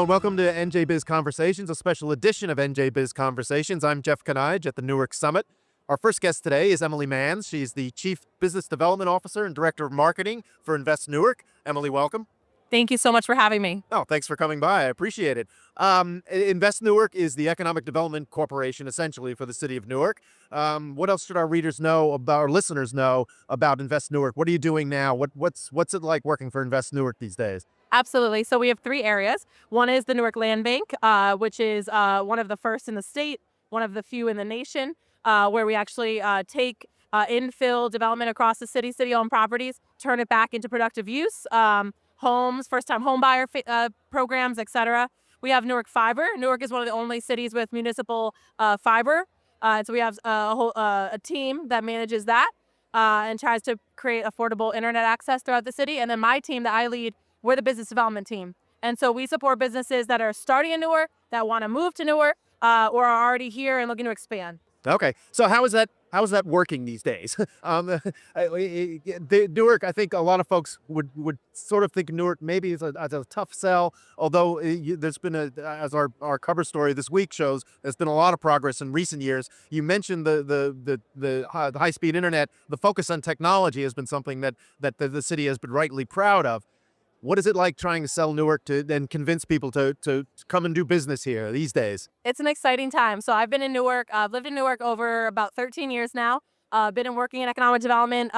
Hello and welcome to NJBIZ Conversations, a special edition of NJBIZ Conversations. I'm Jeff Kanige at the Newark Summit. Our first guest today is Emily Manns. She's the Chief Business Development Officer and Director of Marketing for Invest Newark. Emily, welcome. Thank you so much for having me. Oh, thanks for coming by. I appreciate it. Invest Newark is the economic development corporation, essentially, for the city of Newark. What else should our readers know about, our listeners know about Invest Newark? What are you doing now? What's it like working for Invest Newark these days? Absolutely. So we have three areas. One is the Newark Land Bank, which is one of the first in the state, one of the few in the nation, where we actually take infill development across the city-owned properties, turn it back into productive use, homes, first-time home buyer programs, etc. We have Newark Fiber. Newark is one of the only cities with municipal fiber. So we have a team that manages that and tries to create affordable internet access throughout the city. And then my team that I lead, we're the business development team. And so we support businesses that are starting in Newark, that want to move to Newark, or are already here and looking to expand. Okay, so how is that working these days? Newark, I think a lot of folks would sort of think Newark maybe is a tough sell, although there's been, as our cover story this week shows, there's been a lot of progress in recent years. You mentioned the high-speed internet. The focus on technology has been something that the city has been rightly proud of. What is it like trying to sell Newark to then convince people to come and do business here these days? It's an exciting time. So I've been in Newark. I've lived in Newark over about 13 years now. Been working in economic development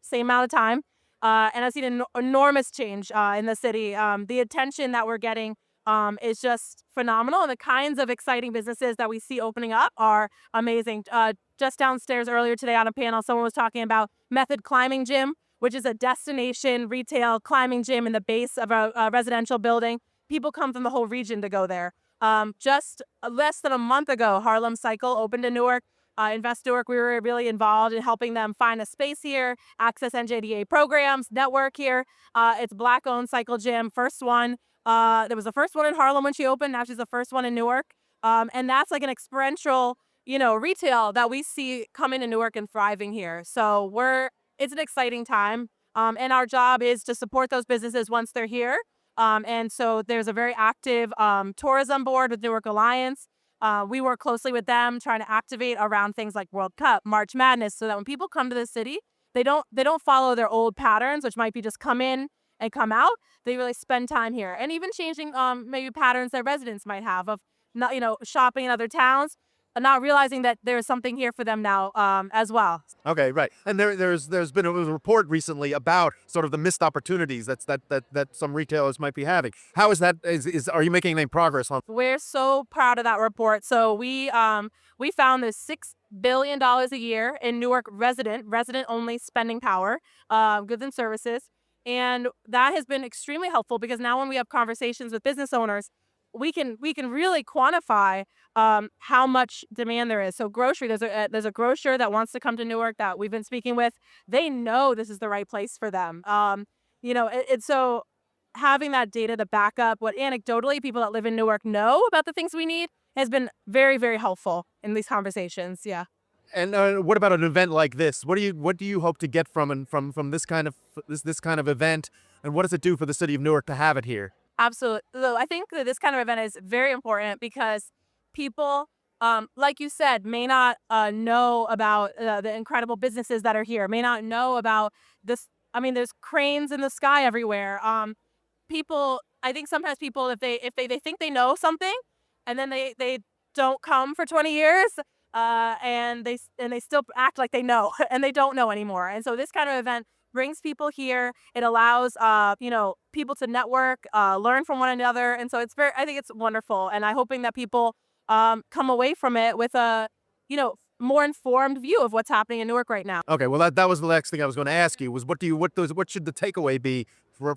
same amount of time. And I've seen an enormous change in the city. The attention that we're getting is just phenomenal. And the kinds of exciting businesses that we see opening up are amazing. Just downstairs earlier today on a panel, someone was talking about Method Climbing Gym, which is a destination retail climbing gym in the base of a residential building. People come from the whole region to go there. Just less than a month ago, Harlem Cycle opened in Newark. Invest Newark, we were really involved in helping them find a space here, access NJDA programs, network here. It's Black-owned cycle gym, first one. There was the first one in Harlem when she opened. Now she's the first one in Newark. And that's like an experiential, retail that we see coming to Newark and thriving here. So it's an exciting time. And our job is to support those businesses once they're here. And so there's a very active tourism board with Newark Alliance. We work closely with them, trying to activate around things like World Cup, March Madness, so that when people come to the city, they don't follow their old patterns, which might be just come in and come out. They really spend time here, and even changing maybe patterns that residents might have of not shopping in other towns, and not realizing that there's something here for them now as well. Okay, right. And there's been a report recently about sort of the missed opportunities that some retailers might be having. How is that? Are you making any progress on? We're so proud of that report. So we found this $6 billion a year in Newark resident only spending power, goods and services. And that has been extremely helpful because now when we have conversations with business owners, we can really quantify how much demand there is. So grocery, there's a grocer that wants to come to Newark that we've been speaking with. They know this is the right place for them. It's so having that data to back up what anecdotally people that live in Newark know about the things we need has been very, very helpful in these conversations. Yeah. And what about an event like this? What do you hope to get from this kind of event? And what does it do for the city of Newark to have it here? Absolutely. So I think that this kind of event is very important because people, like you said, may not know about the incredible businesses that are here, may not know about this. I mean, there's cranes in the sky everywhere. I think sometimes people, if they think they know something and then they don't come for 20 years and they still act like they know and they don't know anymore. And so this kind of event brings people here. It allows people to network, learn from one another, and so I think it's wonderful. And I'm hoping that people come away from it with a more informed view of what's happening in Newark right now. Okay, well that was the next thing I was going to ask you was what should the takeaway be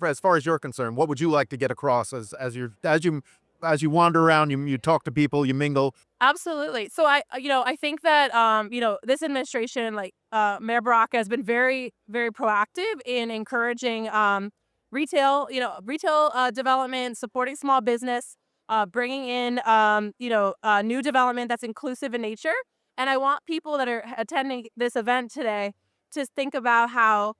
as far as you're concerned? What would you like to get across as you wander around, you talk to people, you mingle? Absolutely. So I think that this administration, like Mayor Baraka, has been very, very proactive in encouraging retail development, supporting small business, bringing in new development that's inclusive in nature. And I want people that are attending this event today to think about how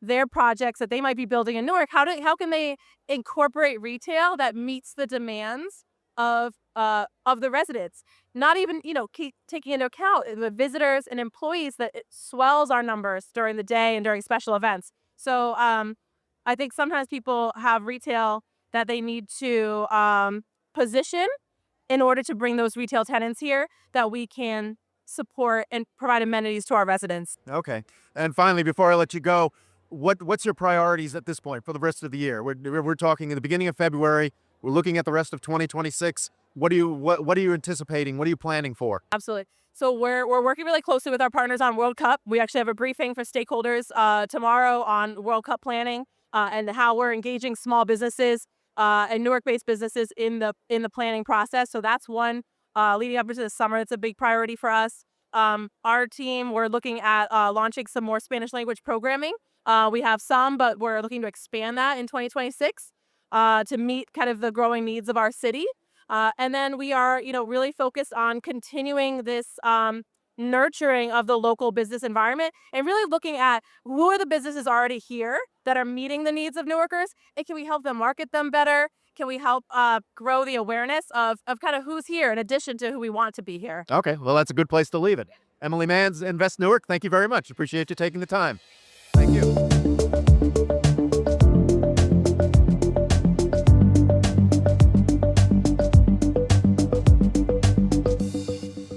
their projects that they might be building in Newark. How can they incorporate retail that meets the demands of the residents? Not even, keep taking into account the visitors and employees that it swells our numbers during the day and during special events. So I think sometimes people have retail that they need to position in order to bring those retail tenants here that we can support and provide amenities to our residents. Okay. And finally, before I let you go, what's your priorities at this point for the rest of the year? We're talking in the beginning of February. We're looking at the rest of 2026. What are you anticipating? What are you planning for? Absolutely. So we're working really closely with our partners on World Cup. We actually have a briefing for stakeholders tomorrow on World Cup planning and how we're engaging small businesses and Newark-based businesses in the planning process. So that's one leading up into the summer. It's a big priority for us. Our team, we're looking at launching some more Spanish language programming. We have some, but we're looking to expand that in 2026 to meet kind of the growing needs of our city. And then we are, really focused on continuing this nurturing of the local business environment and really looking at who are the businesses already here that are meeting the needs of Newarkers, and can we help them market them better? Can we help grow the awareness of kind of who's here in addition to who we want to be here? Okay, well, that's a good place to leave it. Emily Manns, Invest Newark, thank you very much. Appreciate you taking the time. Thank you.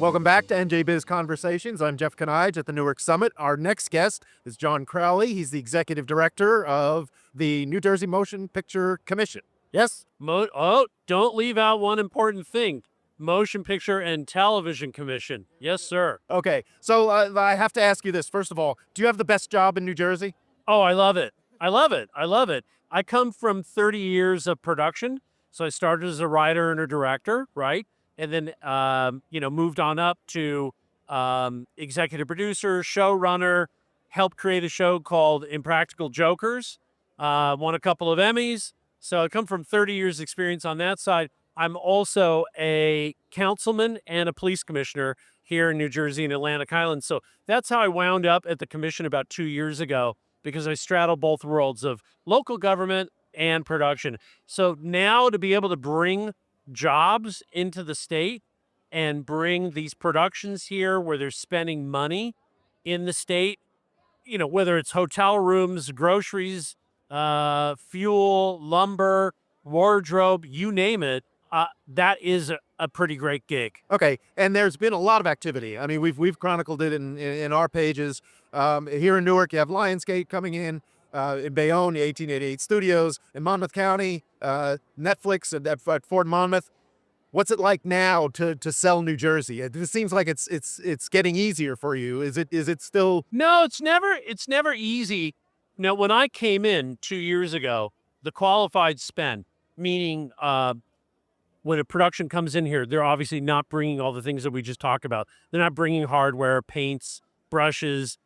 Welcome back to NJBIZ Conversations. I'm Jeff Kanige at the Newark Summit. Our next guest is John Crowley. He's the executive director of the New Jersey Motion Picture Commission. Yes? Don't leave out one important thing. Motion Picture and Television Commission. Yes, sir. Okay, so I have to ask you this. First of all, do you have the best job in New Jersey? Oh, I love it. I love it. I love it. I come from 30 years of production. So I started as a writer and a director, right? And then, moved on up to executive producer, showrunner, helped create a show called Impractical Jokers, won a couple of Emmys. So I come from 30 years experience on that side. I'm also a councilman and a police commissioner here in New Jersey and Atlantic Highlands. So that's how I wound up at the commission about 2 years ago, because I straddle both worlds of local government and production. So now to be able to bring jobs into the state and bring these productions here where they're spending money in the state, whether it's hotel rooms, groceries, fuel, lumber, wardrobe, you name it, that is a pretty great gig. Okay, and there's been a lot of activity. I mean, we've chronicled it in our pages. Here in Newark, you have Lionsgate coming in Bayonne, the 1888 Studios, in Monmouth County, Netflix at Fort Monmouth. What's it like now to sell New Jersey? It seems like it's getting easier for you. Is it still? No, it's never easy. Now, when I came in 2 years ago, the qualified spend, meaning when a production comes in here, they're obviously not bringing all the things that we just talked about. They're not bringing hardware, paints, brushes,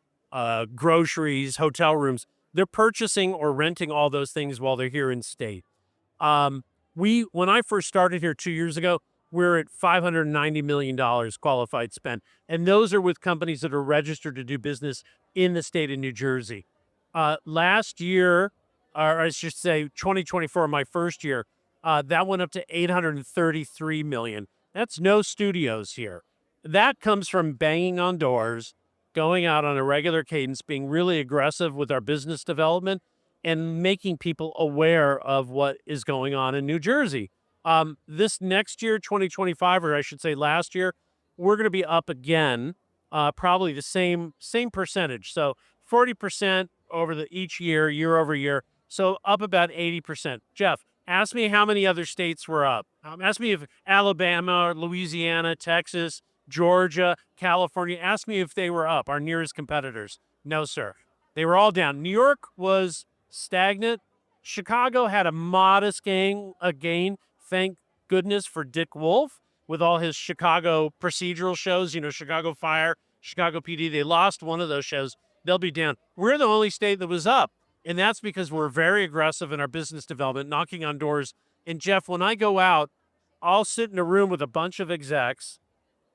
groceries, hotel rooms. They're purchasing or renting all those things while they're here in state. When I first started here 2 years ago, we're at $590 million qualified spend. And those are with companies that are registered to do business in the state of New Jersey. Last year, or I should say 2024, my first year, that went up to $833 million. That's no studios here. That comes from banging on doors, going out on a regular cadence, being really aggressive with our business development, and making people aware of what is going on in New Jersey. This next year, 2025, or I should say last year, we're going to be up again, probably the same percentage. So 40% over each year over year. So up about 80%. Jeff, ask me how many other states were up. Ask me if Alabama, Louisiana, Texas, Georgia, California, ask me if they were up, our nearest competitors. No, sir. They were all down. New York was stagnant. Chicago had a modest gain. Thank goodness for Dick Wolf with all his Chicago procedural shows, Chicago Fire, Chicago PD. They lost one of those shows. They'll be down. We're the only state that was up. And that's because we're very aggressive in our business development, knocking on doors. And Jeff, when I go out, I'll sit in a room with a bunch of execs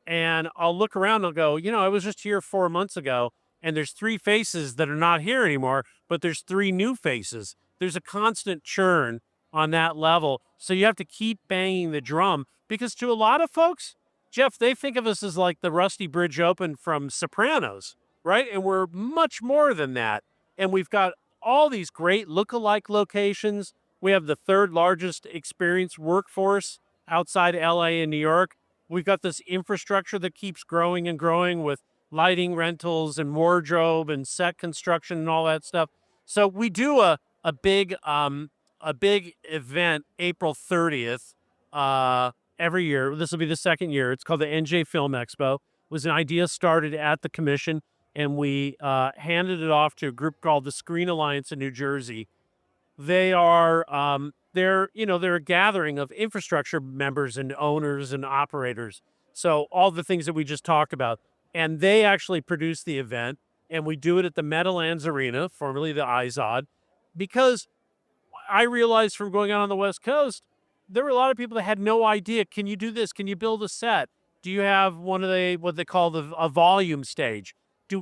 and I'll look around and I'll go, I was just here 4 months ago and there's 3 faces that are not here anymore, but there's 3 new faces. There's a constant churn on that level. So you have to keep banging the drum because to a lot of folks, Jeff, they think of us as like the Rusty Bridge Open from Sopranos, right? And we're much more than that. And we've got all these great look-alike locations. We have the 3rd largest experienced workforce outside LA and New York. We've got this infrastructure that keeps growing and growing with lighting rentals and wardrobe and set construction and all that stuff. So we do a big event April 30th every year. This will be the 2nd year. It's called the NJ Film Expo. It was an idea started at the commission, and we handed it off to a group called the Screen Alliance in New Jersey. They are they're a gathering of infrastructure members and owners and operators. So all the things that we just talked about, and they actually produce the event, and we do it at the Meadowlands Arena, formerly the IZOD, because I realized from going out on the West Coast, there were a lot of people that had no idea. Can you do this? Can you build a set? Do you have what they call a volume stage?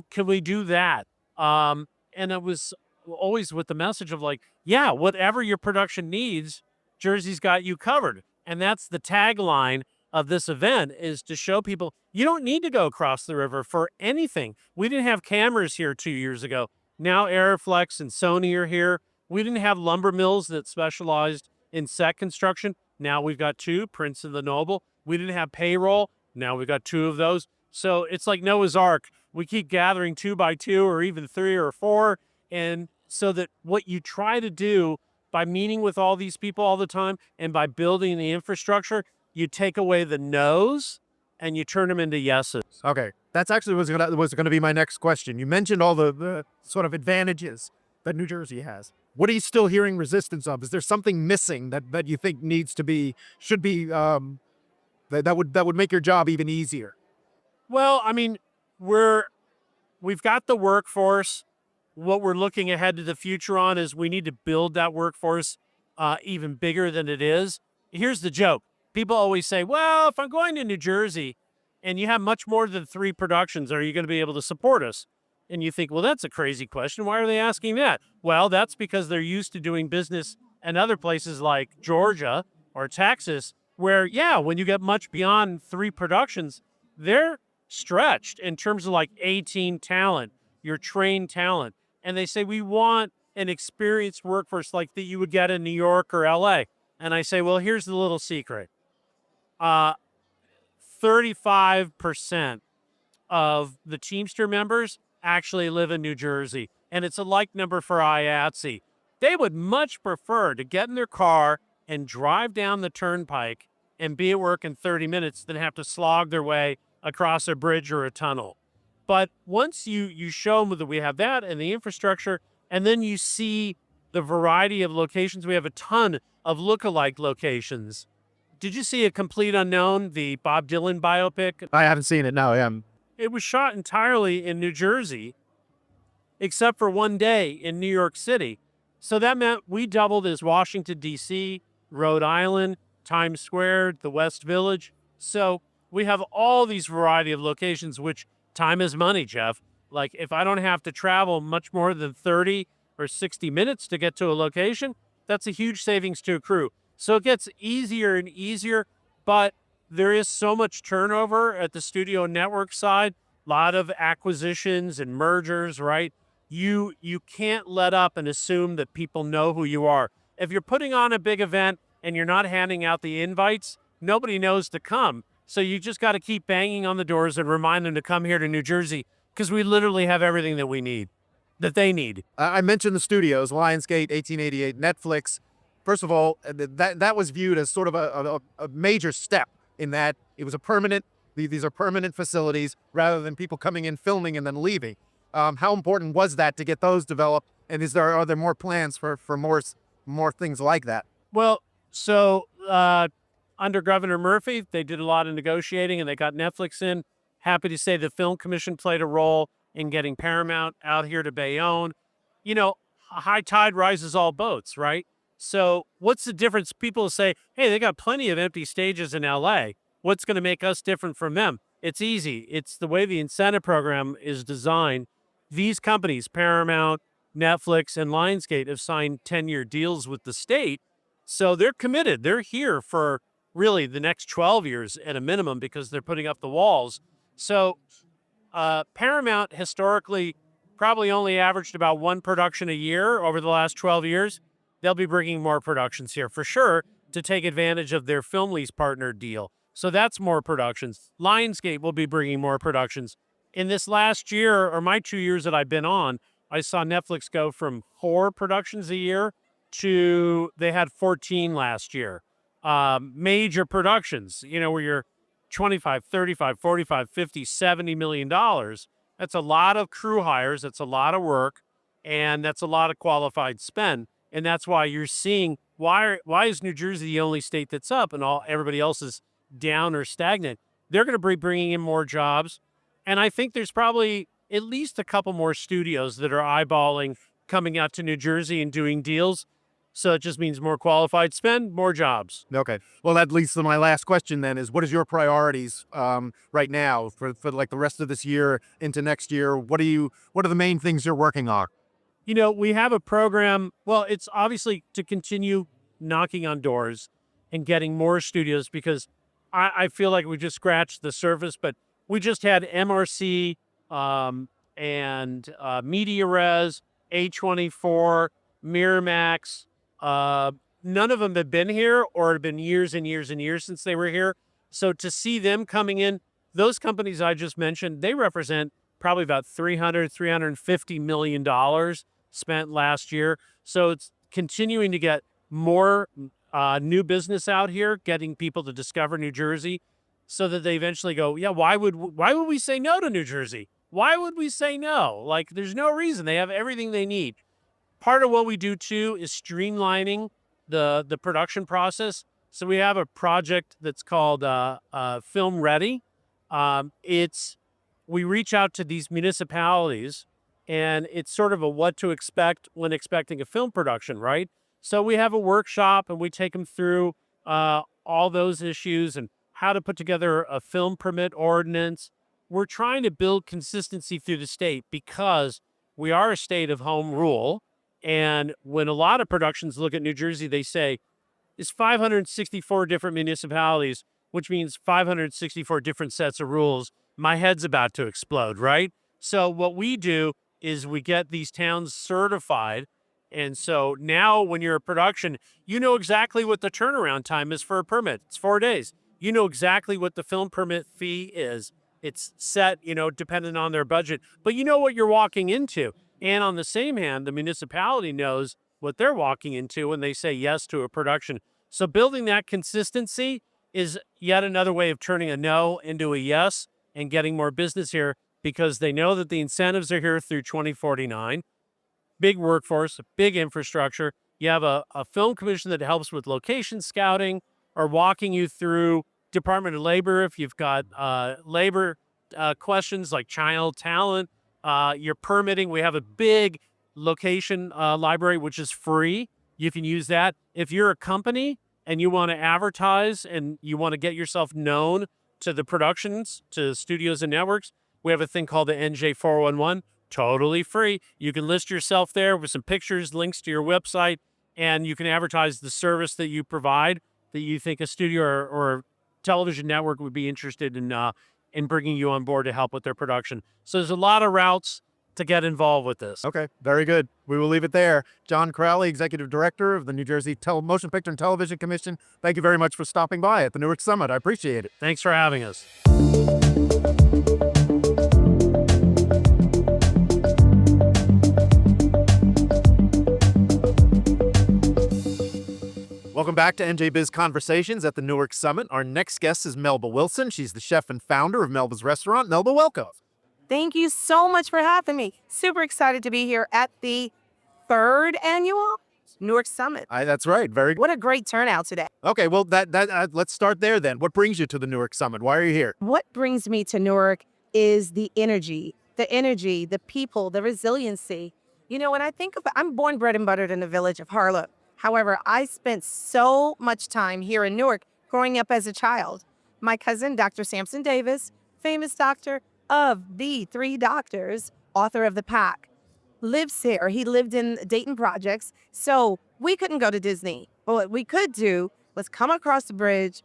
Can we do that? And it was always with the message of like, yeah, whatever your production needs, Jersey's got you covered. And that's the tagline of this event, is to show people you don't need to go across the river for anything. We didn't have cameras here 2 years ago. Now Airflex and Sony are here. We didn't have lumber mills that specialized in set construction. Now we've got 2, Prince and the Noble. We didn't have payroll. Now we've got 2 of those. So it's like Noah's Ark. We keep gathering 2 by 2 or even 3 or 4. And so that what you try to do by meeting with all these people all the time and by building the infrastructure, you take away the no's and you turn them into yeses. Okay, that's actually was gonna be my next question. You mentioned all the sort of advantages that New Jersey has. What are you still hearing resistance of? Is there something missing that you think should be that would make your job even easier? Well, I mean, we've got the workforce. What we're looking ahead to the future on is we need to build that workforce even bigger than it is. Here's the joke. People always say, well, if I'm going to New Jersey and you have much more than 3 productions, are you going to be able to support us? And you think, well, that's a crazy question. Why are they asking that? Well, that's because they're used to doing business in other places like Georgia or Texas, where, yeah, when you get much beyond 3 productions, they're stretched in terms of like A-team talent, your trained talent. And they say, we want an experienced workforce like that you would get in New York or LA. And I say, well, here's the little secret. 35% of the Teamster members actually live in New Jersey. And it's a like number for IATSE. They would much prefer to get in their car and drive down the turnpike and be at work in 30 minutes than have to slog their way across a bridge or a tunnel. But once you show them that we have that and the infrastructure, and then you see the variety of locations, we have a ton of lookalike locations. Did you see A Complete Unknown, the Bob Dylan biopic? I haven't seen it. No, I am. It was shot entirely in New Jersey, except for one day in New York City. So that meant we doubled as Washington, D.C., Rhode Island, Times Square, the West Village. So we have all these variety of locations, which time is money, Jeff. Like if I don't have to travel much more than 30 or 60 minutes to get to a location, that's a huge savings to a crew. So it gets easier and easier, but there is so much turnover at the studio network side, a lot of acquisitions and mergers, right? You can't let up and assume that people know who you are. If you're putting on a big event and you're not handing out the invites, nobody knows to come. So you just got to keep banging on the doors and remind them to come here to New Jersey because we literally have everything that we need, that they need. I mentioned the studios, Lionsgate, 1888, Netflix. First of all, that was viewed as sort of a major step in that it was a permanent, these are permanent facilities rather than people coming in, filming, and then leaving. How important was that to get those developed? And are there more plans for more things like that? Well, so under Governor Murphy, they did a lot of negotiating and they got Netflix in. Happy to say the Film Commission played a role in getting Paramount out here to Bayonne. You know, a high tide rises all boats, right? So what's the difference? People say, hey, they got plenty of empty stages in LA. What's going to make us different from them? It's easy. It's the way the incentive program is designed. these companies, Paramount, Netflix, and Lionsgate, have signed 10-year deals with the state. So they're committed. They're here for really the next 12 years at a minimum because they're putting up the walls. So Paramount historically probably only averaged about one production a year over the last 12 years. They'll be bringing more productions here for sure to take advantage of their film lease partner deal. So that's more productions. Lionsgate will be bringing more productions. In this last year, or my 2 years that I've been on, I saw Netflix go from 4 productions a year to they had 14 last year. Major productions, where you're 25, 35, 45, 50, $70 million. That's a lot of crew hires. That's a lot of work. And that's a lot of qualified spend. And that's why you're seeing why is New Jersey the only state that's up and everybody else is down or stagnant? They're going to be bringing in more jobs. And I think there's probably at least a couple more studios that are eyeballing coming out to New Jersey and doing deals. So it just means more qualified spend, more jobs. Okay. Well, that leads to my last question then is what is your priorities right now for like the rest of this year into next year? What are the main things you're working on? We have a program. Well, it's obviously to continue knocking on doors and getting more studios because I feel like we just scratched the surface, but we just had MRC and Media Res, A24, Miramax. None of them have been here or have been years and years and years since they were here. So to see them coming in, those companies I just mentioned, they represent probably about $350 million spent last year. So it's continuing to get more new business out here, getting people to discover New Jersey so that they eventually go, yeah, why would we say no to New Jersey? Why would we say no? Like, there's no reason. They have everything they need. Part of what we do too is streamlining the production process. So we have a project that's called Film Ready. We reach out to these municipalities, and it's sort of a what to expect when expecting a film production, right? So we have a workshop, and we take them through all those issues and how to put together a film permit ordinance. We're trying to build consistency through the state because we are a state of home rule. And when a lot of productions look at New Jersey, they say, it's 564 different municipalities, which means 564 different sets of rules. My head's about to explode, right? So what we do is we get these towns certified. And so now when you're a production, you know exactly what the turnaround time is for a permit. It's 4 days. You know exactly what the film permit fee is. It's set, depending on their budget, but you know what you're walking into. And on the same hand, the municipality knows what they're walking into when they say yes to a production. So building that consistency is yet another way of turning a no into a yes and getting more business here because they know that the incentives are here through 2049. Big workforce, big infrastructure. You have a film commission that helps with location scouting or walking you through Department of Labor if you've got labor questions like child talent. Your permitting, we have a big location library, which is free. You can use that. If you're a company and you want to advertise and you want to get yourself known to the productions, to studios and networks, we have a thing called the NJ411, totally free. You can list yourself there with some pictures, links to your website, and you can advertise the service that you provide that you think a studio or television network would be interested in bringing you on board to help with their production. So there's a lot of routes to get involved with this. Okay, very good. We will leave it there. John Crowley, Executive Director of the New Jersey Motion Picture and Television Commission. Thank you very much for stopping by at the Newark Summit. I appreciate it. Thanks for having us. Welcome back to NJBIZ Conversations at the Newark Summit. Our next guest is Melba Wilson. She's the chef and founder of Melba's Restaurant. Melba, welcome. Thank you so much for having me. Super excited to be here at the 3rd annual Newark Summit. That's right. Very good. What a great turnout today. Okay, well, let's start there then. What brings you to the Newark Summit? Why are you here? What brings me to Newark is the energy, the people, the resiliency. When I think about, I'm born, bred, and buttered in the village of Harlow. However, I spent so much time here in Newark growing up as a child. My cousin, Dr. Sampson Davis, famous doctor of the 3 doctors, author of The Pack, lives here. He lived in Dayton Projects. So we couldn't go to Disney. But what we could do was come across the bridge,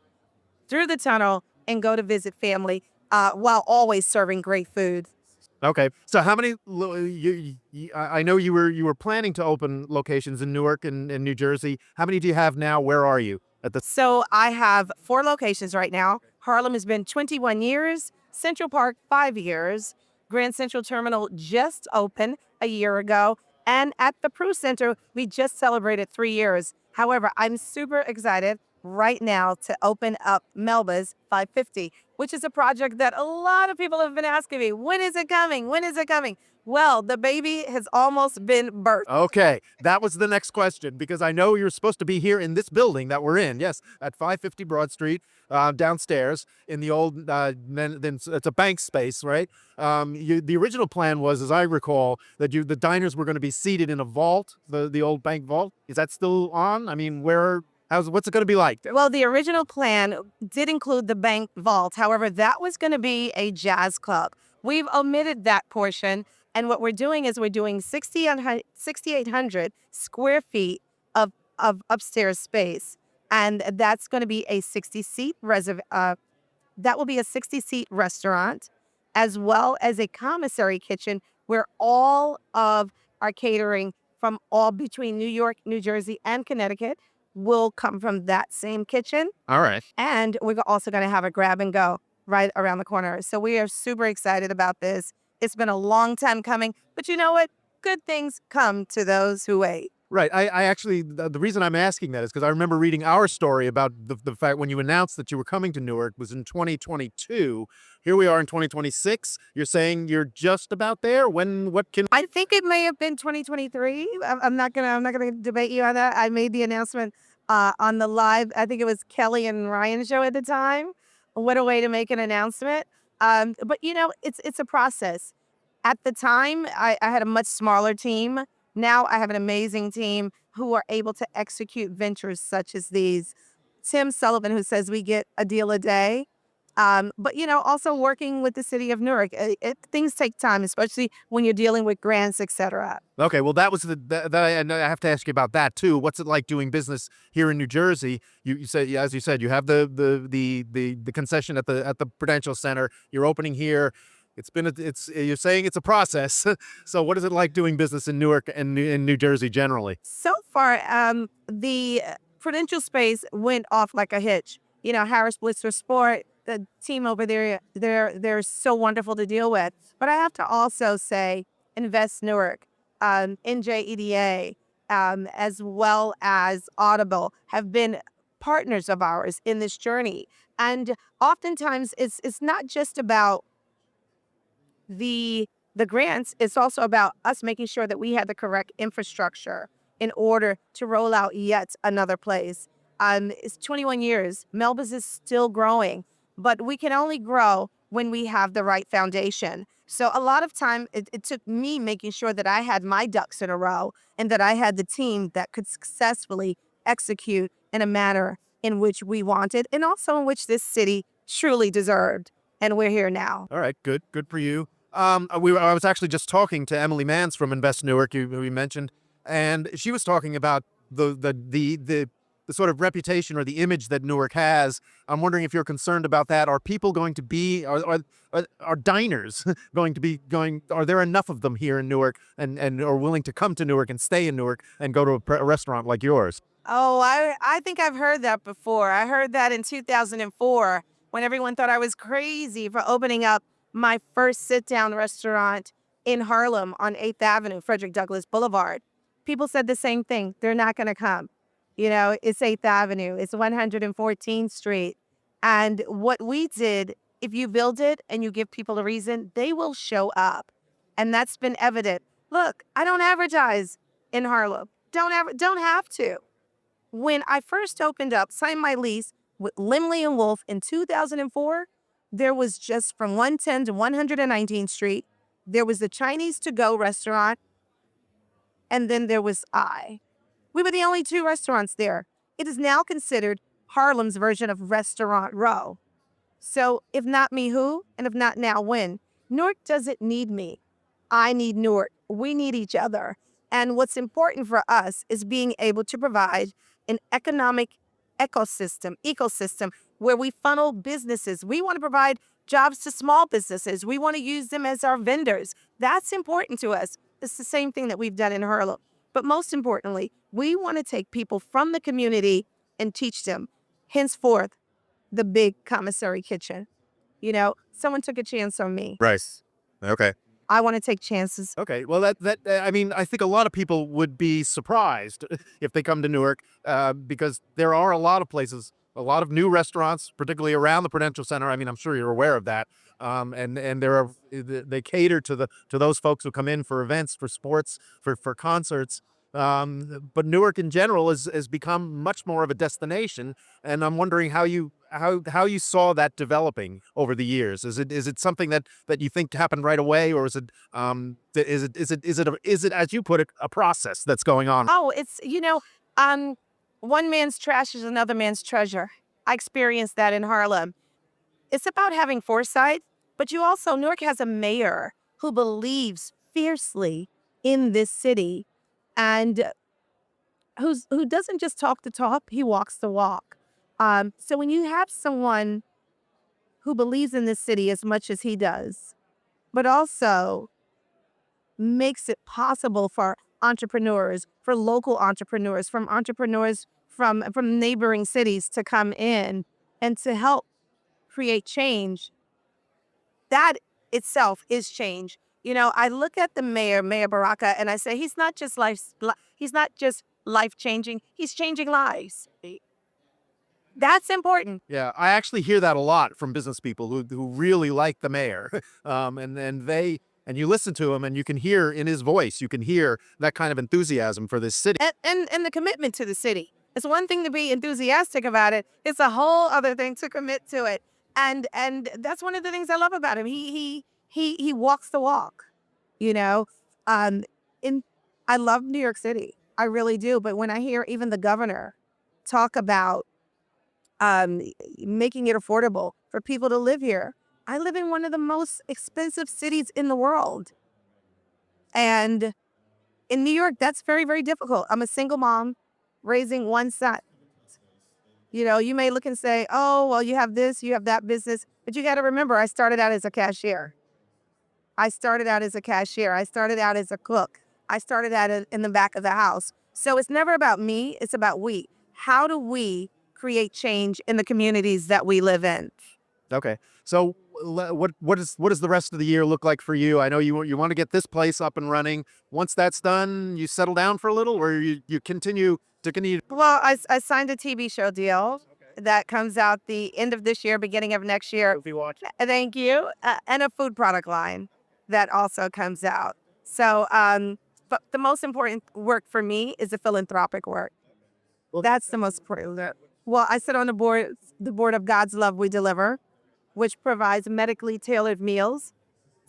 through the tunnel, and go to visit family while always serving great food. Okay. So how many? I know you were planning to open locations in Newark and New Jersey. How many do you have now? Where are you at the? So I have 4 locations right now. Harlem has been 21 years, Central Park 5 years, Grand Central Terminal just opened a year ago, and at the Prue Center, we just celebrated 3 years. However, I'm super excited right now to open up Melba's 550, which is a project that a lot of people have been asking me, when is it coming? When is it coming? Well, the baby has almost been birthed. Okay, that was the next question because I know you're supposed to be here in this building that we're in. Yes, at 550 Broad Street, downstairs in the old. Then it's a bank space, right? The original plan was, as I recall, that the diners were going to be seated in a vault, the old bank vault. Is that still on? I mean, what's it going to be like? Well, the original plan did include the bank vault. However, that was going to be a jazz club. We've omitted that portion. And what we're doing is we're doing 6,800 square feet of upstairs space. And that's going to be a 60-seat that will be a 60-seat restaurant, as well as a commissary kitchen where all of our catering from all between New York, New Jersey, and Connecticut will come from that same kitchen. All right. And we're also going to have a grab and go right around the corner. So we are super excited about this. It's been a long time coming, but you know what? Good things come to those who wait. Right. I actually, the reason I'm asking that is because I remember reading our story about the fact when you announced that you were coming to Newark was in 2022. Here we are in 2026. You're saying you're just about there. What can? I think it may have been 2023. I'm not gonna debate you on that. I made the announcement on the live. I think it was Kelly and Ryan show at the time. What a way to make an announcement. But you know, it's a process. At the time, I had a much smaller team. Now I have an amazing team who are able to execute ventures such as these. Tim Sullivan, who says we get a deal a day. But, you know, also working with the city of Newark. Things take time, especially when you're dealing with grants, et cetera. Okay, well, that was and I have to ask you about that too. What's it like doing business here in New Jersey? You said, as you said, you have the concession at the Prudential Center. You're opening here. You're saying it's a process. So what is it like doing business in Newark and in New Jersey generally? So far, the Prudential space went off like a hitch. You know, Harris Blitzer Sport, the team over there, they're so wonderful to deal with. But I have to also say, Invest Newark, NJEDA, as well as Audible have been partners of ours in this journey. And oftentimes, it's not just about the grants. It's also about us making sure that we have the correct infrastructure in order to roll out yet another place. It's 21 years. Melba's is still growing, but we can only grow when we have the right foundation. So a lot of time it took me making sure that I had my ducks in a row and that I had the team that could successfully execute in a manner in which we wanted and also in which this city truly deserved. And we're here now. All right, good for you. I was actually just talking to Emily Mans from Invest Newark, who we mentioned, and she was talking about the sort of reputation or the image that Newark has. I'm wondering if you're concerned about that. Are people going to be, are diners going to be going, are there enough of them here in Newark and are willing to come to Newark and stay in Newark and go to a restaurant like yours? Oh, I think I've heard that before. I heard that in 2004 when everyone thought I was crazy for opening up my first sit-down restaurant in Harlem on 8th Avenue, Frederick Douglass Boulevard. People said the same thing. They're not going to come. You know, it's 8th Avenue. It's 114th Street. And what we did, if you build it and you give people a reason, they will show up. And that's been evident. Look, I don't advertise in Harlem. Don't have to. When I first opened up, signed my lease with Limley and Wolf in 2004, there was just from 110 to 119th Street, there was the Chinese to-go restaurant, and then there was I. We were the only 2 restaurants there. It is now considered Harlem's version of Restaurant Row. So if not me, who? And if not now, when? Newark doesn't need me. I need Newark. We need each other. And what's important for us is being able to provide an economic ecosystem where we funnel businesses. We want to provide jobs to small businesses. We want to use them as our vendors. That's important to us. It's the same thing that we've done in Harlem. But most importantly, we want to take people from the community and teach them. Henceforth, the big commissary kitchen. You know, someone took a chance on me. Right. Okay. I want to take chances. Okay. Well, I mean, I think a lot of people would be surprised if they come to Newark because there are a lot of places, a lot of new restaurants, particularly around the Prudential Center. I mean, I'm sure you're aware of that. And there are they cater to those folks who come in for events, for sports, for concerts. But Newark in general has become much more of a destination, and I'm wondering how you saw that developing over the years. Is it something that you think happened right away, or is it as you put it, a process that's going on? Oh, it's, one man's trash is another man's treasure. I experienced that in Harlem. It's about having foresight, but Newark has a mayor who believes fiercely in this city and who doesn't just talk the talk, he walks the walk. So when you have someone who believes in this city as much as he does, but also makes it possible for entrepreneurs, for local entrepreneurs, from entrepreneurs from neighboring cities to come in and to help create change, that itself is change. I look at the mayor, Mayor Baraka, and I say he's not just life changing, he's changing lives. That's important. Yeah, I actually hear that a lot from business people who really like the mayor, and you listen to him, and you can hear in his voice, you can hear that kind of enthusiasm for this city. And the commitment to the city. It's one thing to be enthusiastic about it. It's a whole other thing to commit to it. And that's one of the things I love about him. He walks the walk, you know. In I love New York City. I really do. But when I hear even the governor talk about making it affordable for people to live here, I live in one of the most expensive cities in the world. And in New York, that's very, very difficult. I'm a single mom raising one son. You may look and say, oh, well, you have this, you have that business. But you got to remember, I started out as a cashier. I started out as a cook. I started out in the back of the house. So it's never about me. It's about we. How do we create change in the communities that we live in? Okay. So what does the rest of the year look like for you? I know you want to get this place up and running. Once that's done, you settle down for a little, or you continue to continue. Well, I signed a TV show deal that comes out the end of this year, beginning of next year. If you watch. Thank you. And a food product line that also comes out. So, but the most important work for me is the philanthropic work. That's the most important. Well, I sit on the board of God's Love We Deliver, which provides medically tailored meals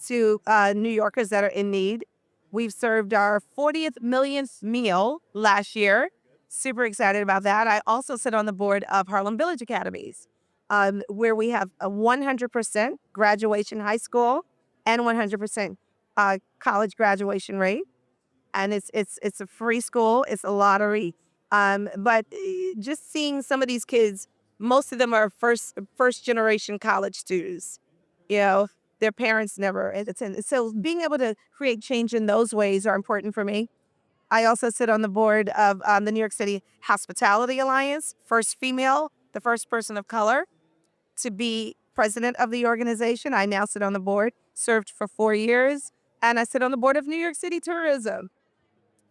to New Yorkers that are in need. We've served our 40th millionth meal last year. Super excited about that. I also sit on the board of Harlem Village Academies, where we have a 100% graduation high school and 100% college graduation rate. And it's a free school. It's a lottery. But just seeing some of these kids, most of them are first generation college students. Their parents never attended. So being able to create change in those ways are important for me. I also sit on the board of the New York City Hospitality Alliance, first female, the first person of color to be president of the organization. I now sit on the board, served for 4 years, and I sit on the board of New York City Tourism.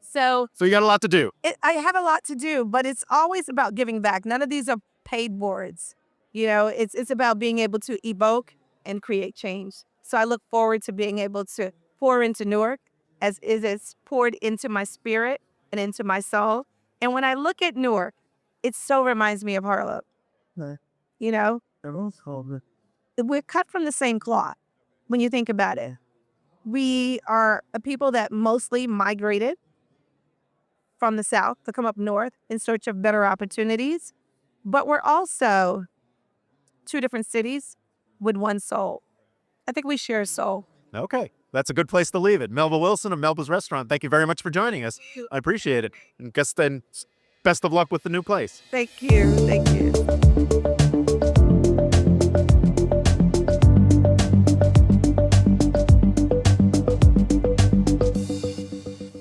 So you got a lot to do. I have a lot to do, but it's always about giving back. None of these are paid boards. It's about being able to evoke and create change. So I look forward to being able to pour into Newark as it's poured into my spirit and into my soul. And when I look at Newark, it so reminds me of Harlem. We're cut from the same cloth when you think about it. We are a people that mostly migrated from the South to come up north in search of better opportunities. But we're also two different cities with one soul. I think we share a soul. Okay. That's a good place to leave it. Melba Wilson of Melba's Restaurant, thank you very much for joining us. I appreciate it. And guess then, best of luck with the new place. Thank you. Thank you.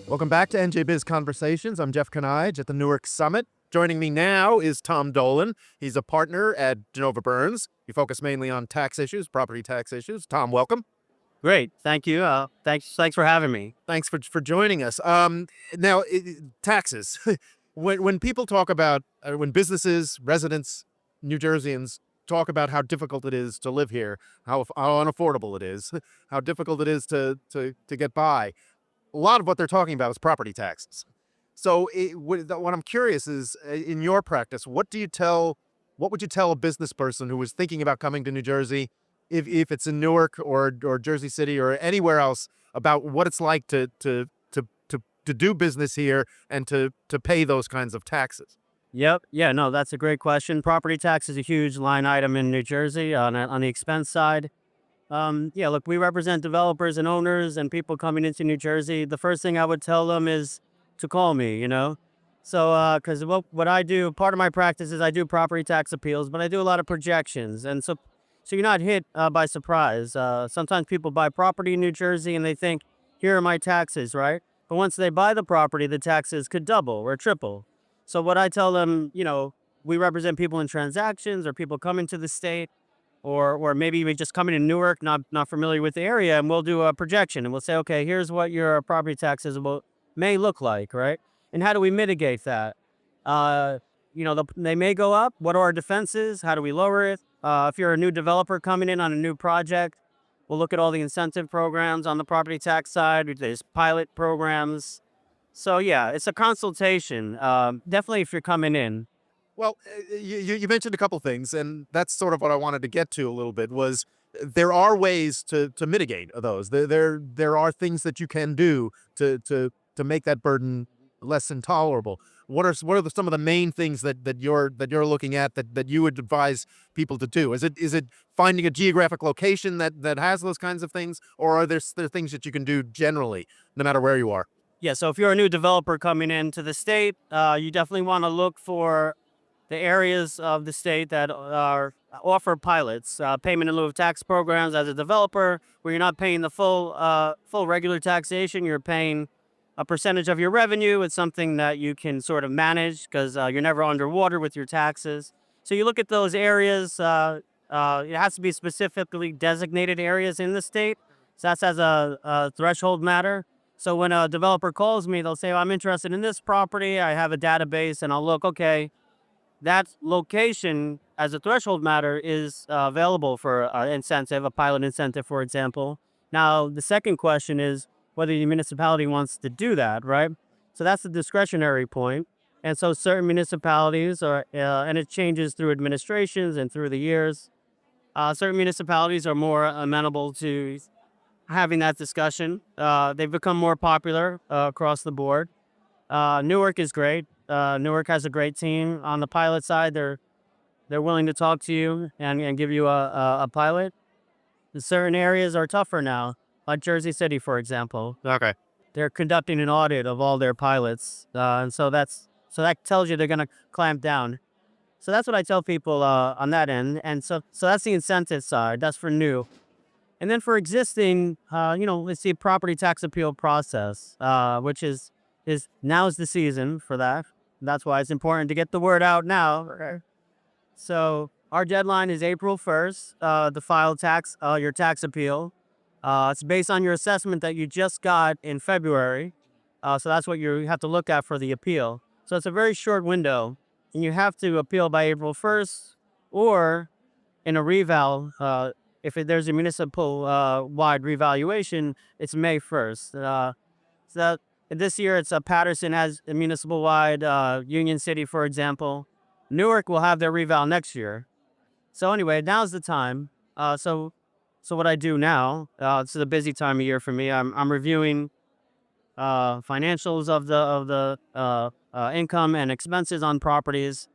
Welcome back to NJBIZ Conversations. I'm Jeff Kanige at the Newark Summit. Joining me now is Tom Dolan. He's a partner at Genova Burns. You focus mainly on tax issues, property tax issues. Tom, welcome. Great. Thank you. Thanks for having me. Thanks for joining us. Now, taxes. When people talk about, when businesses, residents, New Jerseyans talk about how difficult it is to live here, how unaffordable it is, how difficult it is to get by, a lot of what they're talking about is property taxes. So what I'm curious is, in your practice, what would you tell a business person who was thinking about coming to New Jersey, if it's in Newark or Jersey City or anywhere else, about what it's like to do business here and to pay those kinds of taxes? Yep. Yeah. No, that's a great question. Property tax is a huge line item in New Jersey on the expense side. Yeah. Look, we represent developers and owners and people coming into New Jersey. The first thing I would tell them is to call me. So because what I do, part of my practice is I do property tax appeals, but I do a lot of projections, and so you're not hit by surprise. Sometimes people buy property in New Jersey and they think, here are my taxes, right? But once they buy the property, the taxes could double or triple. So what I tell them, we represent people in transactions or people coming to the state, or maybe even just coming to Newark, not familiar with the area, and we'll do a projection and we'll say, okay, here's what your property taxes may look like, right? And how do we mitigate that? They may go up. What are our defenses? How do we lower it? If you're a new developer coming in on a new project, we'll look at all the incentive programs on the property tax side. There's pilot programs. So yeah, it's a consultation. Definitely if you're coming in. Well, you mentioned a couple things, and that's sort of what I wanted to get to a little bit. Was there are ways to mitigate those? There are things that you can do to make that burden less intolerable. What are some of the main things that you're looking at that you would advise people to do? Is it finding a geographic location that has those kinds of things, or are there things that you can do generally, no matter where you are? Yeah. So if you're a new developer coming into the state, you definitely want to look for the areas of the state that offer pilots, payment in lieu of tax programs as a developer, where you're not paying the full regular taxation. You're paying a percentage of your revenue. It's something that you can sort of manage because you're never underwater with your taxes. So you look at those areas. It has to be specifically designated areas in the state. So that's as a threshold matter. So when a developer calls me, they'll say, I'm interested in this property. I have a database, and I'll look, okay, that location as a threshold matter is available for incentive, a pilot incentive, for example. Now, the second question is whether the municipality wants to do that, right? So that's the discretionary point. And so certain municipalities and it changes through administrations and through the years, certain municipalities are more amenable to having that discussion. They've become more popular across the board. Newark is great. Newark has a great team on the pilot side. They're willing to talk to you and give you a pilot. Certain areas are tougher now, like Jersey City, for example. Okay. They're conducting an audit of all their pilots, and so that tells you they're going to clamp down. So that's what I tell people on that end, and so that's the incentive side. That's for new, and then for existing, it's the property tax appeal process, which is now's the season for that. That's why it's important to get the word out now. Okay. So our deadline is April 1st to file your tax appeal. It's based on your assessment that you just got in February. So that's what you have to look at for the appeal. So it's a very short window, and you have to appeal by April 1st, or in a reval, if there's a municipal wide revaluation, it's May 1st. So this year, it's Patterson has a municipal-wide, Union City, for example. Newark will have their reval next year. So anyway, now's the time. So what I do now, it's a busy time of year for me. I'm reviewing financials of the income and expenses on properties,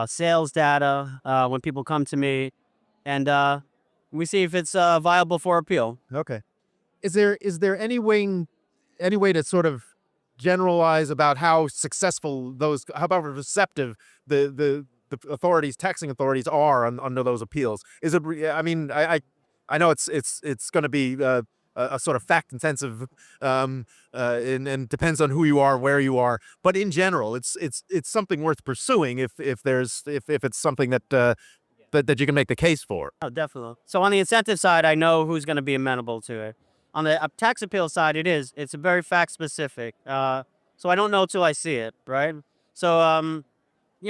sales data when people come to me, and we see if it's viable for appeal. Okay. Is there any way to sort of generalize about how successful how about receptive the authorities, taxing authorities, are under those appeals? Is it? I mean, I know it's going to be a sort of fact intensive, and depends on who you are, where you are. But in general, it's something worth pursuing if it's something that you can make the case for. Oh, definitely. So on the incentive side, I know who's going to be amenable to it. On the tax appeal side, it's a very fact specific. So I don't know till I see it, right? So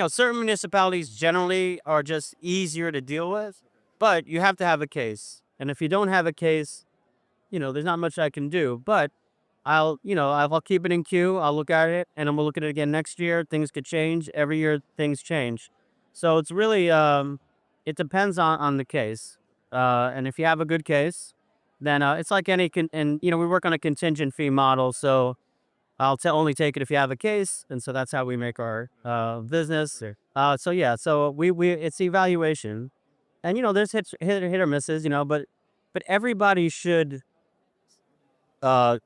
certain municipalities generally are just easier to deal with, but you have to have a case. And if you don't have a case, there's not much I can do. But I'll keep it in queue. I'll look at it, and I'm gonna look at it again next year. Things could change every year. Things change, so it's really it depends on the case. And if you have a good case, then it's like and we work on a contingent fee model, so I'll only take it if you have a case, and so that's how we make our business. So yeah, so we it's evaluation, and there's hit or misses, but everybody should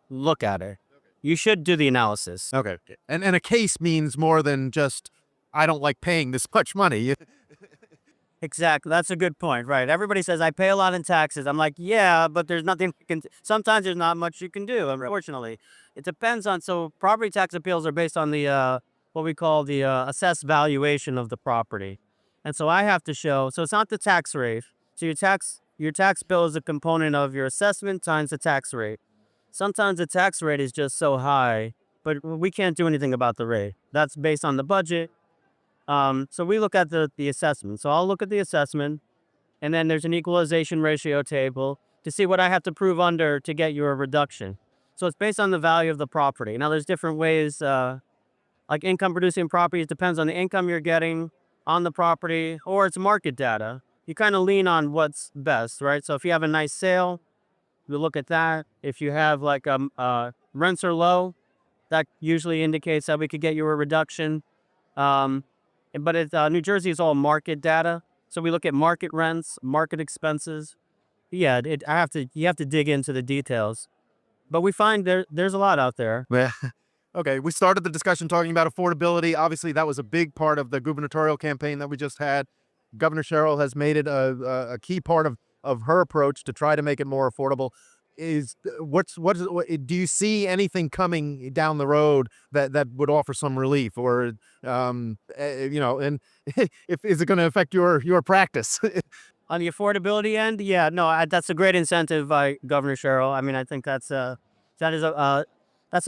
look at it. You should do the analysis. Okay. And a case means more than just, I don't like paying this much money. Exactly. That's a good point. Right. Everybody says I pay a lot in taxes. I'm like, yeah, but there's nothing you can. Sometimes there's not much you can do. Unfortunately, it depends on. So property tax appeals are based on the what we call the assessed valuation of the property, and so I have to show. So it's not the tax rate. So your tax bill is a component of your assessment times the tax rate. Sometimes the tax rate is just so high, but we can't do anything about the rate. That's based on the budget. So we look at the assessment. So I'll look at the assessment, and then there's an equalization ratio table to see what I have to prove under to get you a reduction. So it's based on the value of the property. Now there's different ways, like income producing properties depends on the income you're getting on the property, or it's market data. You kind of lean on what's best, right? So if you have a nice sale, we look at that. If you have like rents are low, that usually indicates that we could get you a reduction. Um, but New Jersey is all market data, so we look at market rents, market expenses. Yeah, you have to dig into the details, but we find there's a lot out there. Yeah. Okay, we started the discussion talking about affordability. Obviously, that was a big part of the gubernatorial campaign that we just had. Governor Sherrill has made it a key part of her approach to try to make it more affordable. Do you see anything coming down the road that would offer some relief, or and if is it going to affect your practice? On the affordability end, yeah, no, that's a great incentive by Governor Sherrill. I mean, I think that's a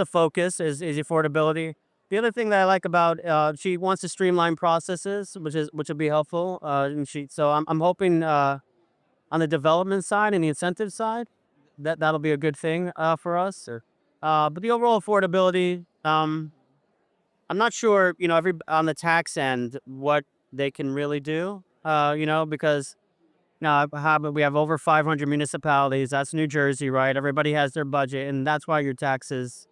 focus is affordability. The other thing that I like about she wants to streamline processes, which will be helpful. So I'm hoping on the development side and the incentive side that'll be a good thing for us. But the overall affordability, I'm not sure. Every on the tax end what they can really do. Because now we have over 500 municipalities. That's New Jersey, right? Everybody has their budget, and that's why your taxes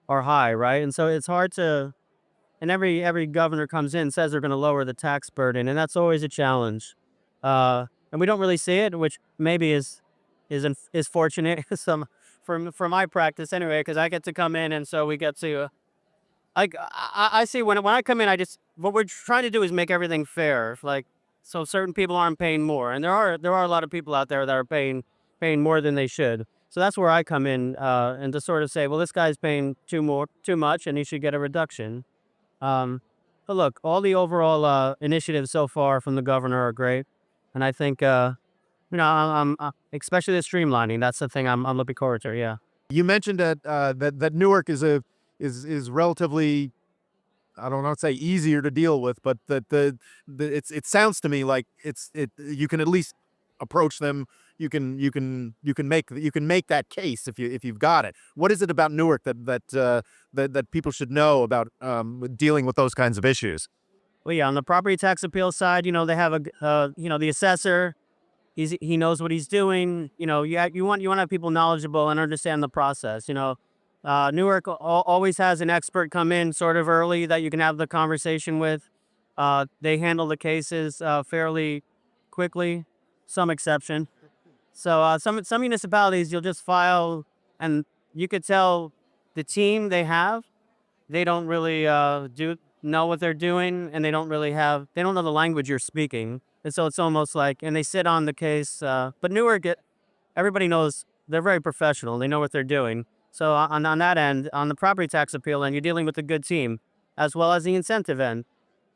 are high, right? And so it's hard to. And every governor comes in says they're going to lower the tax burden, and that's always a challenge. And we don't really see it, which maybe is fortunate for my practice anyway, because I get to come in, and so we get to. I see when I come in, what we're trying to do is make everything fair. Like, so certain people aren't paying more, and there are a lot of people out there that are paying more than they should. So that's where I come in, and to sort of say, well, this guy's paying too much, and he should get a reduction. But look, all the overall initiatives so far from the governor are great, and I think I'm especially the streamlining. That's the thing I'm looking forward to. Yeah. You mentioned that Newark is relatively, I don't want to say easier to deal with, but that it sounds to me like you can at least approach them. You can make that case if you've got it. What is it about Newark that people should know about dealing with those kinds of issues? Well, yeah, on the property tax appeal side, they have the assessor. He knows what he's doing. You want to have people knowledgeable and understand the process. Newark always has an expert come in sort of early that you can have the conversation with. They handle the cases fairly quickly, some exception. So some municipalities you'll just file and you could tell the team they have, they don't really know what they're doing, and they don't know the language you're speaking, and so it's almost like, and they sit on the case. But Newark, everybody knows they're very professional. They know what they're doing. So on that end, on the property tax appeal end, you're dealing with a good team, as well as the incentive end.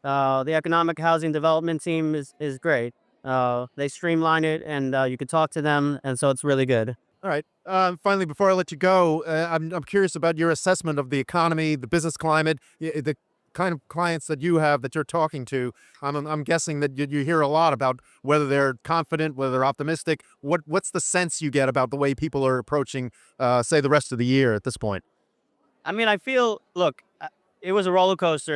The economic housing development team is great. They streamline it, and you can talk to them, and so it's really good. All right. Finally, before I let you go, I'm curious about your assessment of the economy, the business climate, the kind of clients that you have that you're talking to. I'm guessing that you hear a lot about whether they're confident, whether they're optimistic. What's the sense you get about the way people are approaching, say, the rest of the year at this point? I mean, I feel, look, it was a roller coaster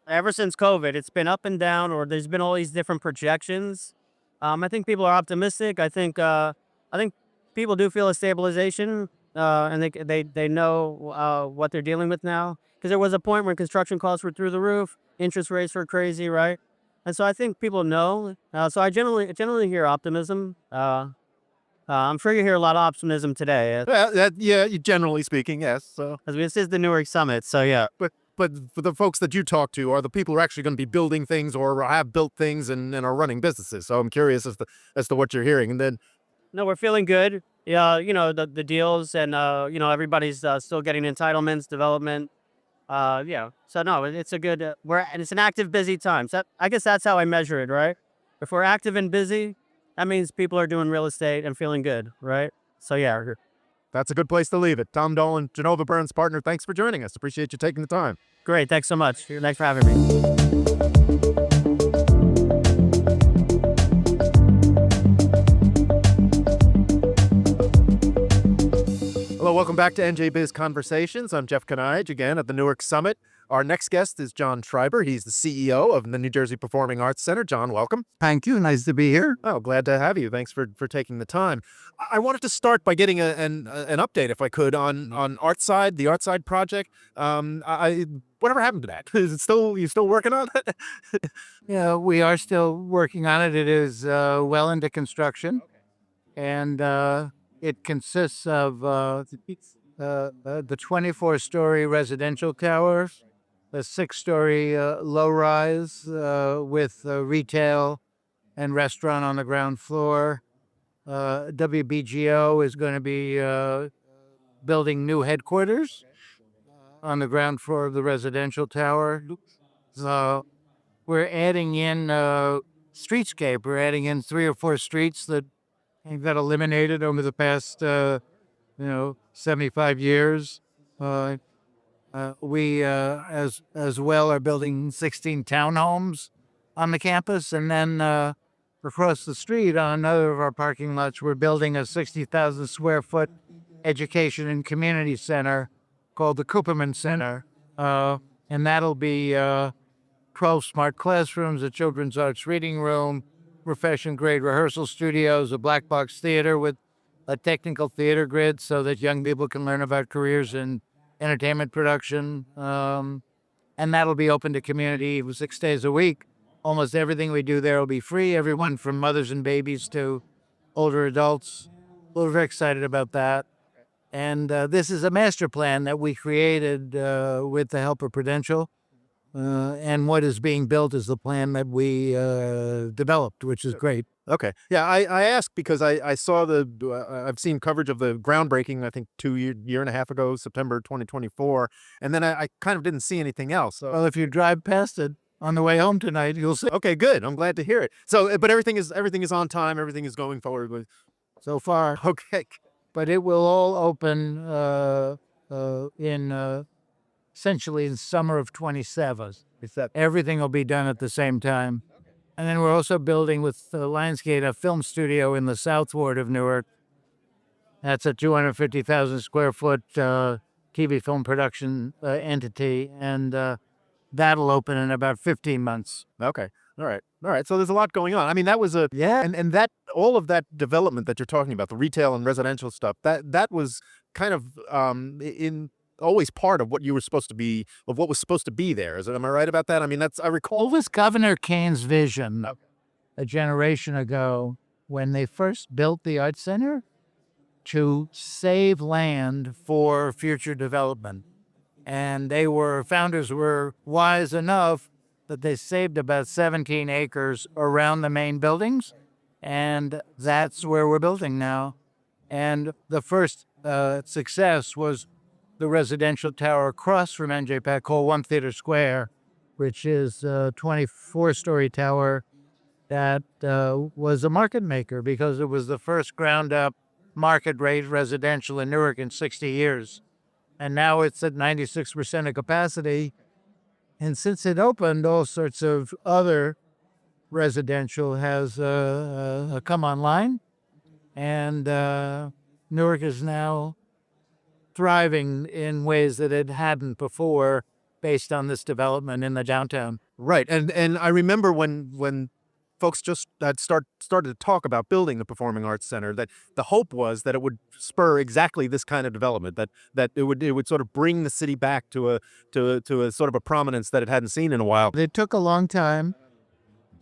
ever since COVID. It's been up and down, or there's been all these different projections. I think people are optimistic. I think people do feel a stabilization, and they know what they're dealing with now. Because there was a point when construction costs were through the roof, interest rates were crazy, right? And so I think people know. So I generally hear optimism. I'm sure you hear a lot of optimism today, Well, yeah, generally speaking, yes. So, as this is the Newark Summit. So yeah. but for the folks that you talk to, are the people who are actually going to be building things or have built things and are running businesses. So I'm curious as to what you're hearing. And then, No, we're feeling good. Yeah, the deals, and everybody's still getting entitlements, development. Yeah. So no, it's a good. It's an active, busy time. So I guess that's how I measure it, right? If we're active and busy, that means people are doing real estate and feeling good, right? So yeah. that's a good place to leave it. Tom Dolan, Genova Burns partner, thanks for joining us. Appreciate you taking the time. Great. Thanks so much. Thanks for having me. Hello, welcome back to NJBIZ Conversations. I'm Jeff Kanige, again at the Newark Summit. Our next guest is John Schreiber. He's the CEO of the New Jersey Performing Arts Center. John, welcome. Thank you. Nice to be here. Oh, glad to have you. Thanks for taking the time. I wanted to start by getting an update, if I could, on Artside, the Artside project. Whatever happened to that? Is it you still working on it? Yeah, we are still working on it. It is well into construction, and it consists of the 24-story residential tower, the 6-story low-rise with retail and restaurant on the ground floor. WBGO is going to be building new headquarters on the ground floor of the residential tower. So we're adding in streetscape. We're adding in 3 or 4 streets that got eliminated over the past 75 years. We as well are building 16 townhomes on the campus, and then across the street on another of our parking lots, we're building a 60,000 square foot education and community center called the Cooperman Center, and that'll be 12 smart classrooms, a children's arts reading room, profession grade rehearsal studios, a black box theater with a technical theater grid so that young people can learn about careers in entertainment production. And that'll be open to community 6 days a week. Almost everything we do there will be free, everyone from mothers and babies to older adults. We're very excited about that. And this is a master plan that we created with the help of Prudential. And what is being built is the plan that we developed, which is great. Okay. Yeah, I asked because I saw I've seen coverage of the groundbreaking, I think year and a half ago, September 2024. And then I kind of didn't see anything else. So. Well, if you drive past it on the way home tonight, you'll see. Okay, good. I'm glad to hear it. So, but everything is on time. Everything is going forward with. So far. Okay. But it will all open in essentially in summer of 27. Everything will be done at the same time. And then we're also building with Lionsgate a film studio in the South Ward of Newark. That's a 250,000 square foot TV film production entity, and that'll open in about 15 months. Okay. All right. So there's a lot going on. I mean, that was and that all of that development that you're talking about, the retail and residential stuff, that was kind of always part of what was supposed to be there. Am I right about that? I mean, I recall. It was Governor Kane's vision a generation ago when they first built the Art Center to save land for future development. And founders were wise enough that they saved about 17 acres around the main buildings. And that's where we're building now. And the first success was the residential tower across from NJPAC called One Theater Square, which is a 24-story tower that was a market maker because it was the first ground up market rate residential in Newark in 60 years. And now it's at 96% of capacity. And since it opened, all sorts of other residential has come online. And Newark is now thriving in ways that it hadn't before based on this development in the downtown. Right, and I remember when folks just had started to talk about building the Performing Arts Center, that the hope was that it would spur exactly this kind of development, that it would sort of bring the city back to a sort of a prominence that it hadn't seen in a while. It took a long time,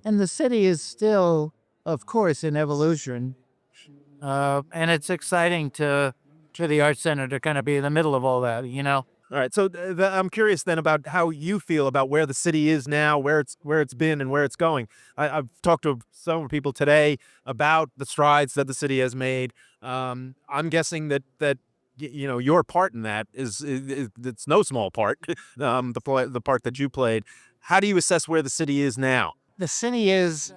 and the city is still, of course, in evolution. And it's exciting to the Arts Center to kind of be in the middle of all that, you know? All right, so I'm curious then about how you feel about where the city is now, where it's been, and where it's going. I've talked to several people today about the strides that the city has made. I'm guessing that your part in that is it's no small part. The part that you played. How do you assess where the city is now? The city is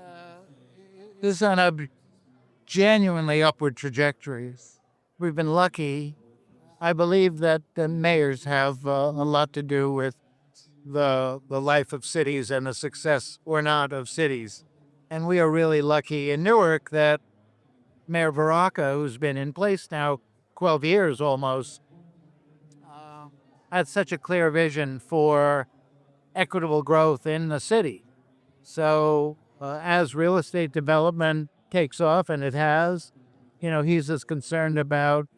on a genuinely upward trajectory. We've been lucky. I believe that the mayors have a lot to do with the life of cities and the success or not of cities. And we are really lucky in Newark that Mayor Baraka, who's been in place now 12 years almost, had such a clear vision for equitable growth in the city. So as real estate development takes off, and it has, he's as concerned about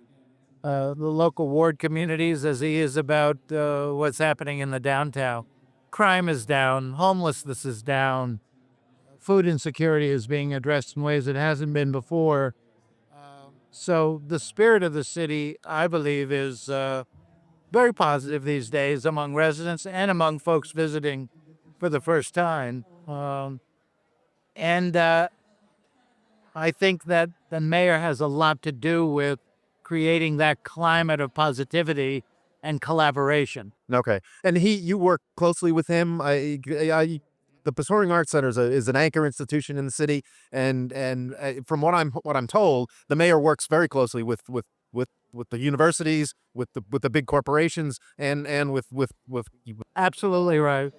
the local ward communities as he is about what's happening in the downtown. Crime is down, homelessness is down, food insecurity is being addressed in ways it hasn't been before. So the spirit of the city, I believe, is very positive these days among residents and among folks visiting for the first time. And I think that the mayor has a lot to do with creating that climate of positivity and collaboration. Okay, and you work closely with him. The Performing Arts Center is an anchor institution in the city, and from what I'm told, the mayor works very closely with the universities, with the big corporations, and with. Absolutely right.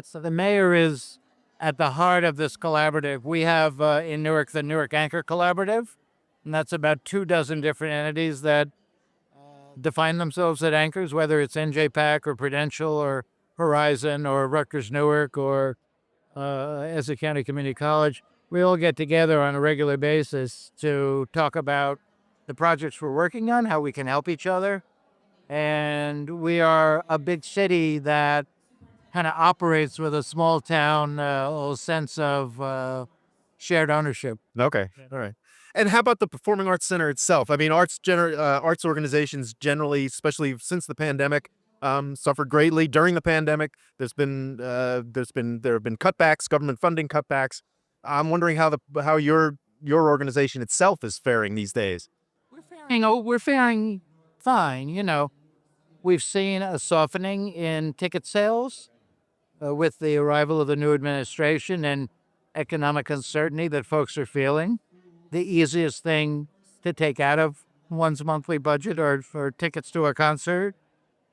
So the mayor is at the heart of this collaborative. We have in Newark the Newark Anchor Collaborative, and that's about 24 different entities that define themselves as anchors, whether it's NJPAC or Prudential or Horizon or Rutgers Newark or Essex County Community College. We all get together on a regular basis to talk about the projects we're working on, how we can help each other. And we are a big city that kind of operates with a small town sense of shared ownership. Okay, all right. And how about the Performing Arts Center itself? I mean, arts organizations generally, especially since the pandemic, suffered greatly during the pandemic. There have been cutbacks, government funding cutbacks. I'm wondering how your organization itself is faring these days. We're faring fine. We've seen a softening in ticket sales with the arrival of the new administration and economic uncertainty that folks are feeling. The easiest thing to take out of one's monthly budget are for tickets to a concert.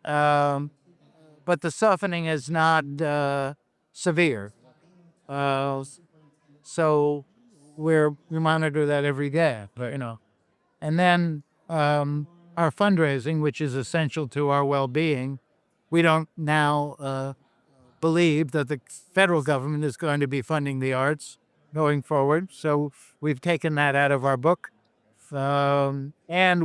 But the softening is not severe. So we monitor that every day, And then our fundraising, which is essential to our well-being, we don't now believe that the federal government is going to be funding the arts going forward. So we've taken that out of our book. And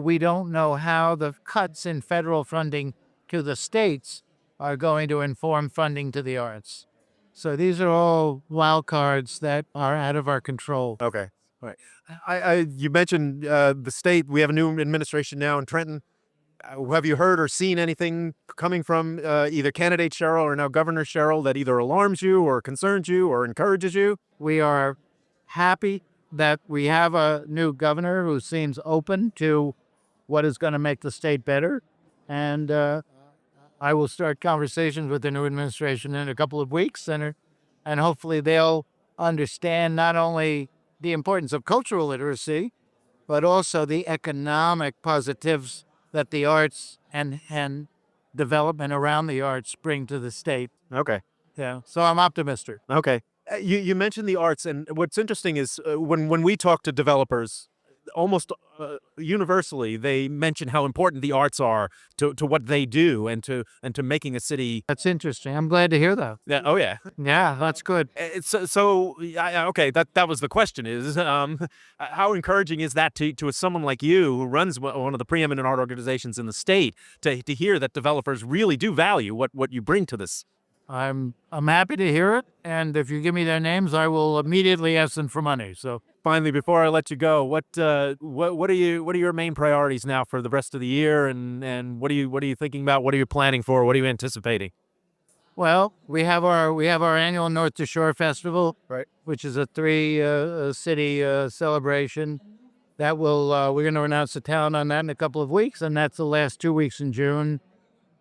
we don't know how the cuts in federal funding to the states are going to inform funding to the arts. So these are all wild cards that are out of our control. Okay. You mentioned the state. We have a new administration now in Trenton. Have you heard or seen anything coming from either candidate Cheryl or now Governor Cheryl that either alarms you or concerns you or encourages you? We are happy that we have a new governor who seems open to what is going to make the state better. And I will start conversations with the new administration in a couple of weeks, and hopefully they'll understand not only the importance of cultural literacy, but also the economic positives that the arts and development around the arts bring to the state. Okay. Yeah, so I'm optimistic. Okay. You mentioned the arts, and what's interesting is when we talk to developers, almost universally they mention how important the arts are to what they do and to making a city. That's interesting. I'm glad to hear that. Yeah. Oh yeah. Yeah, that's good. Okay. That was the question. Is how encouraging is that to someone like you who runs one of the preeminent art organizations in the state to hear that developers really do value what you bring to this. I'm happy to hear it, and if you give me their names, I will immediately ask them for money. So Finally, before I let you go, what are your main priorities now for the rest of the year, and what are you thinking about? What are you planning for? What are you anticipating? well, we have our annual North to Shore Festival, Right. which is a three-city celebration. That will we're going to announce the town on that in a couple of weeks, and that's the last 2 weeks in June.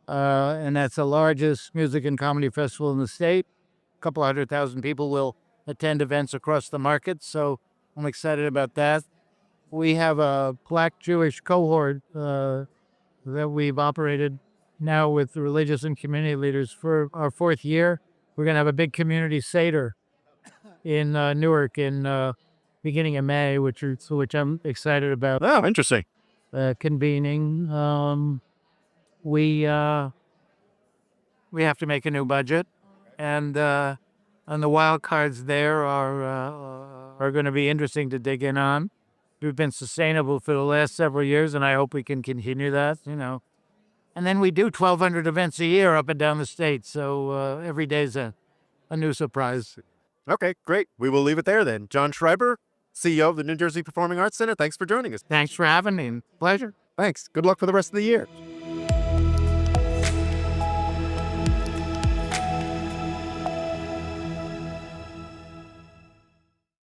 And that's the largest music and comedy festival in the state. A couple 100,000 people will attend events across the market, so I'm excited about that. We have a Black Jewish cohort that we've operated now with the religious and community leaders for our 4th year. We're going to have a big community Seder in Newark in beginning of May, which I'm excited about Oh, interesting. convening. We have to make a new budget, and the wild cards there are going to be interesting to dig in on. We've been sustainable for the last several years, and I hope we can continue that. And then we do 1,200 events a year up and down the state, so every day's a new surprise. Okay, great. We will leave it there then. John Schreiber, CEO of the New Jersey Performing Arts Center. Thanks for joining us. Thanks for having me. Pleasure. Thanks. Good luck for the rest of the year.